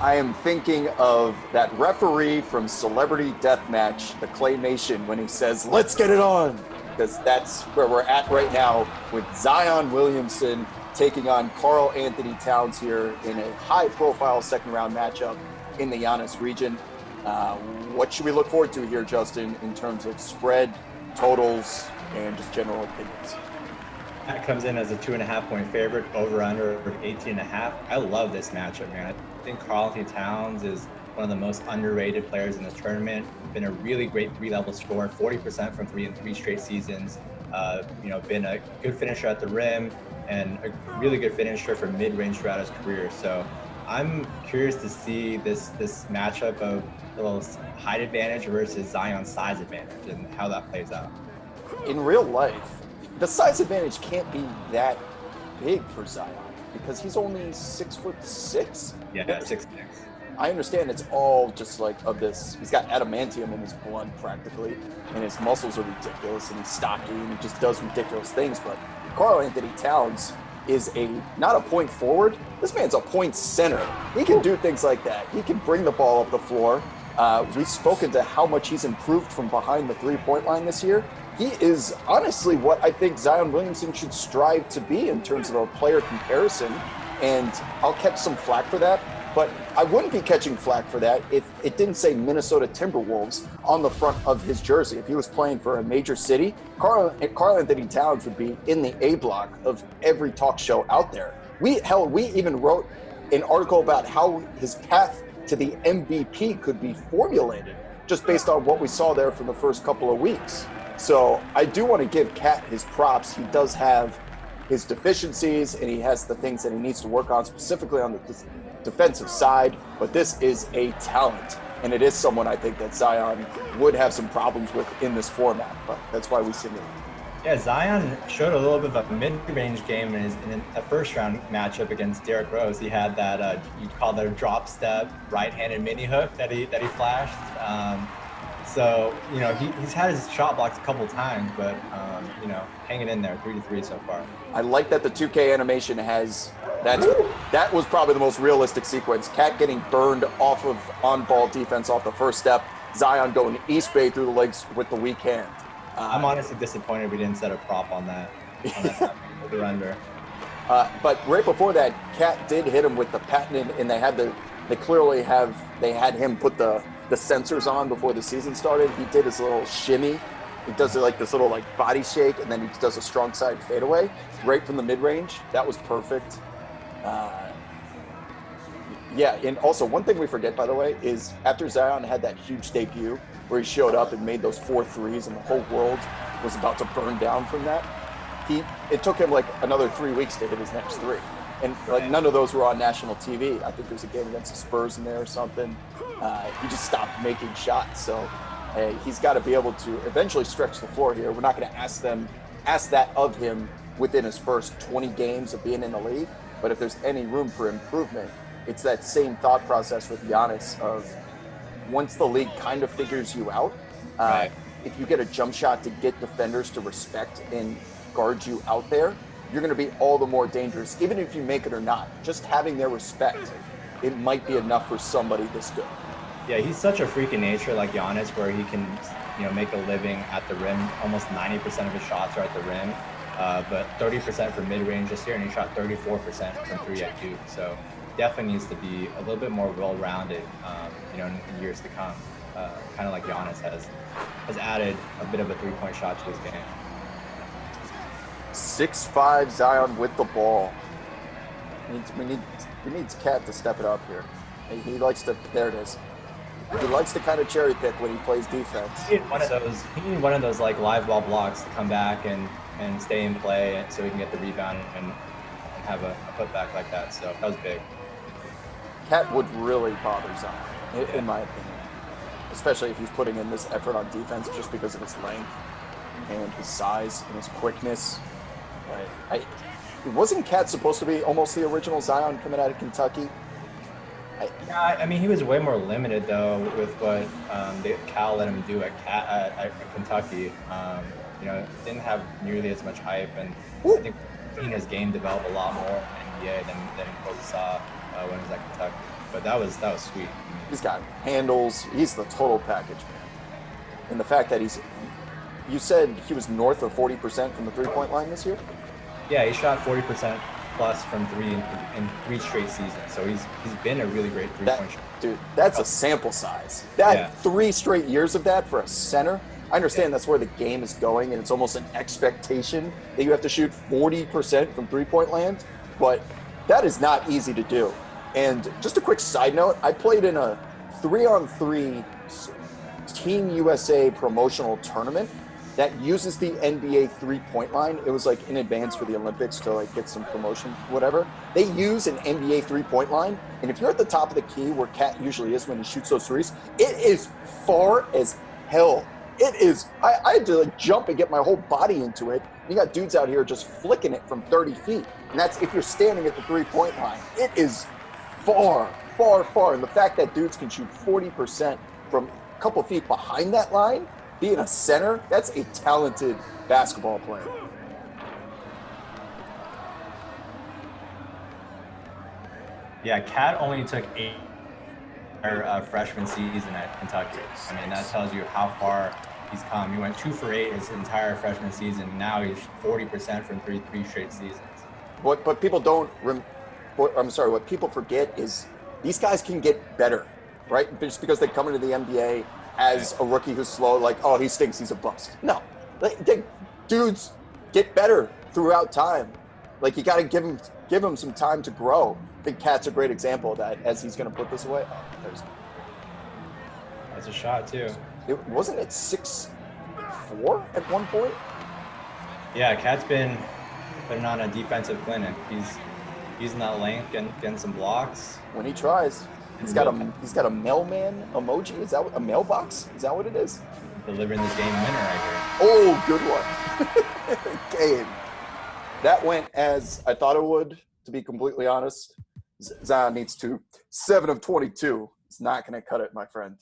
I am thinking of that referee from Celebrity Deathmatch, the Claymation, when he says, "Let's get it on," because that's where we're at right now with Zion Williamson taking on Karl-Anthony Towns here in a high-profile second-round matchup in the Giannis region. What should we look forward to here, Justin, in terms of spread, totals, and just general opinions? That comes in as a 2.5-point favorite, over under 18.5. I love this matchup, man. I think Karl-Anthony Towns is one of the most underrated players in this tournament. Been a really great three-level scorer, 40% from three in 3 straight seasons. Been a good finisher at the rim and a really good finisher from mid-range throughout his career. So I'm curious to see this matchup of a little height advantage versus Zion's size advantage and how that plays out. In real life, the size advantage can't be that big for Zion because he's only 6'6". Yeah, 6'6". I understand it's all just like of this. He's got adamantium in his blood practically, and his muscles are ridiculous, and he's stocky, and he just does ridiculous things. But Karl-Anthony Towns is not a point forward. This man's a point center. He can do things like that. He can bring the ball up the floor. We've spoken to how much he's improved from behind the three-point line this year. He is honestly what I think Zion Williamson should strive to be in terms of a player comparison, and I'll catch some flack for that. But I wouldn't be catching flack for that if it didn't say Minnesota Timberwolves on the front of his jersey. If he was playing for a major city, Karl-Anthony Towns would be in the A block of every talk show out there. We even wrote an article about how his path to the MVP could be formulated just based on what we saw there for the first couple of weeks. So I do want to give Kat his props. He does have his deficiencies, and he has the things that he needs to work on, specifically on the defensive side, but this is a talent, and it is someone I think that Zion would have some problems with in this format, but that's why we simulate. Yeah, Zion showed a little bit of a mid-range game in a first-round matchup against Derrick Rose. He had that you'd call that a drop step right-handed mini hook that he flashed. So he's had his shot blocks a couple times, but hanging in there 3-3 so far. I like that the 2K animation has that was probably the most realistic sequence. Cat getting burned off of on-ball defense off the first step. Zion going East Bay through the legs with the weak hand. I'm honestly disappointed we didn't set a prop on that. Under. But right before that, Cat did hit him with the patented, and they had him put the sensors on before the season started. He did his little shimmy. He does like this little body shake, and then he does a strong side fadeaway right from the mid-range. That was perfect. And also one thing we forget, by the way, is after Zion had that huge debut where he showed up and made those 4 threes and the whole world was about to burn down from that, it took him another 3 weeks to hit his next 3. And none of those were on national TV. I think there was a game against the Spurs in there or something. He just stopped making shots. So he's got to be able to eventually stretch the floor here. We're not going to ask that of him within his first 20 games of being in the league. But if there's any room for improvement, it's that same thought process with Giannis of once the league kind of figures you out, if you get a jump shot to get defenders to respect and guard you out there, you're going to be all the more dangerous, even if you make it or not. Just having their respect, it might be enough for somebody this good. Yeah, he's such a freak in nature like Giannis, where he can make a living at the rim. Almost 90% of his shots are at the rim. But 30% from mid-range this year, and he shot 34% from 3 at Duke. So definitely needs to be a little bit more well-rounded, in years to come. Kind of like Giannis has added a bit of a three-point shot to his game. 6'5" Zion with the ball. We need Cat to step it up here. He likes to. There it is. He likes to kind of cherry pick when he plays defense. He need one of those live ball blocks to come back and stay in play, so he can get the rebound and have a putback like that. So that was big. Cat would really bother Zion, in my opinion, especially if he's putting in this effort on defense just because of his length and his size and his quickness. Wasn't Cat supposed to be almost the original Zion coming out of Kentucky? He was way more limited though with what Cal let him do at Kentucky. Didn't have nearly as much hype, and I think seeing his game develop a lot more in the NBA than what we saw when he was at Kentucky. but that was sweet. He's got handles. He's the total package, man. And the fact that you said he was north of 40% from the three-point line this year? Yeah, he shot 40% plus from three in 3 straight seasons. So he's been a really great three-point shooter. Dude, that's a sample size. That 3 straight years of that for a center. I understand that's where the game is going, and it's almost an expectation that you have to shoot 40% from three-point land, but that is not easy to do. And just a quick side note, I played in a 3-on-3 Team USA promotional tournament that uses the NBA three-point line. It was like in advance for the Olympics to like get some promotion, whatever. They use an NBA three-point line, and if you're at the top of the key where Cat usually is when he shoots those threes, it is far as hell. It is. I had to like jump and get my whole body into it. You got dudes out here just flicking it from 30 feet, and that's if you're standing at the three-point line. It is far, far, far, and the fact that dudes can shoot 40% from a couple feet behind that line, being a center, that's a talented basketball player. Yeah, Cat only took 8 freshman season at Kentucky. I mean, that tells you how far he's come. He went 2 for 8 his entire freshman season. Now he's 40% from 3 straight seasons. What people don't, what people forget is these guys can get better, right? Just because they come into the NBA as a rookie who's slow, like, oh, he stinks, he's a bust. No, dudes get better throughout time. Like, you got to give him some time to grow. I think Cat's a great example of that as he's going to put this away. Oh, that's a shot, too. Wasn't it 6'4" at one point? Yeah, Cat's been putting on a defensive clinic. He's using that length, getting some blocks. When he tries. He's got a mailman emoji. Is that a mailbox? Is that what it is? Delivering this game winner right here. Oh, good one. Game. That went as I thought it would, to be completely honest. Zion needs to 7 of 22. It's not going to cut it, my friend.